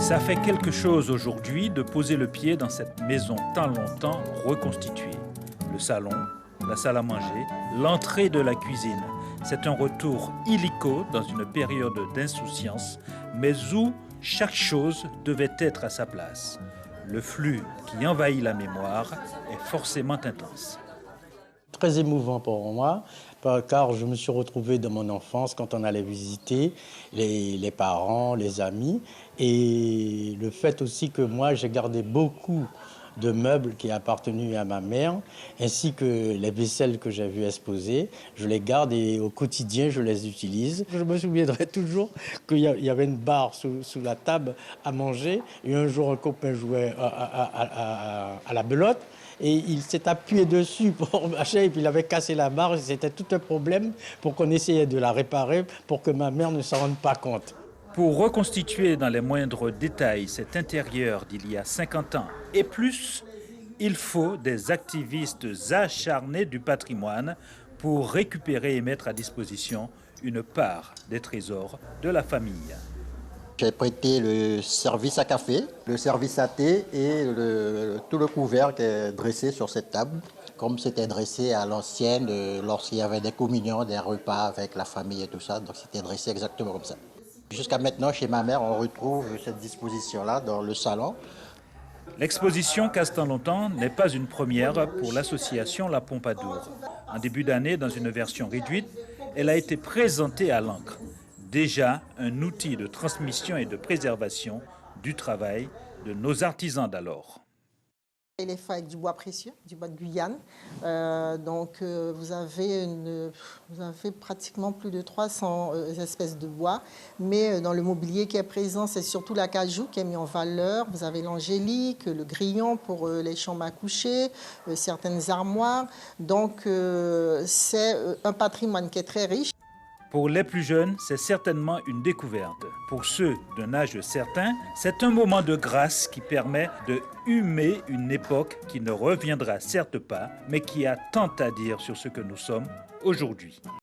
Ça fait quelque chose aujourd'hui de poser le pied dans cette maison tant longtemps reconstituée. Le salon, la salle à manger, l'entrée de la cuisine. C'est un retour illico dans une période d'insouciance, mais où chaque chose devait être à sa place. Le flux qui envahit la mémoire est forcément intense. Très émouvant pour moi, car je me suis retrouvé dans mon enfance quand on allait visiter les parents, les amis. Et le fait aussi que moi, j'ai gardé beaucoup de meubles qui appartenaient à ma mère, ainsi que les vaisselles que j'ai vues exposées. Je les garde et au quotidien, je les utilise. Je me souviendrai toujours qu'il y avait une barre sous la table à manger. Et un jour, un copain jouait à la belote. Et il s'est appuyé dessus pour marcher et puis il avait cassé la barre. C'était tout un problème pour qu'on essayait de la réparer pour que ma mère ne s'en rende pas compte. Pour reconstituer dans les moindres détails cet intérieur d'il y a 50 ans et plus, il faut des activistes acharnés du patrimoine pour récupérer et mettre à disposition une part des trésors de la famille. J'ai prêté le service à café, le service à thé et tout le couvert qui est dressé sur cette table, comme c'était dressé à l'ancienne lorsqu'il y avait des communions, des repas avec la famille et tout ça. Donc c'était dressé exactement comme ça. Jusqu'à maintenant, chez ma mère, on retrouve cette disposition-là dans le salon. L'exposition Castan Longtemps n'est pas une première pour l'association La Pompadour. En début d'année, dans une version réduite, elle a été présentée à l'encre. Déjà un outil de transmission et de préservation du travail de nos artisans d'alors. Il est fait avec du bois précieux, du bois de Guyane. Vous avez pratiquement plus de 300 espèces de bois. Mais dans le mobilier qui est présent, c'est surtout l'acajou qui est mis en valeur. Vous avez l'angélique, le grillon pour les chambres à coucher, certaines armoires. C'est un patrimoine qui est très riche. Pour les plus jeunes, c'est certainement une découverte. Pour ceux d'un âge certain, c'est un moment de grâce qui permet de humer une époque qui ne reviendra certes pas, mais qui a tant à dire sur ce que nous sommes aujourd'hui.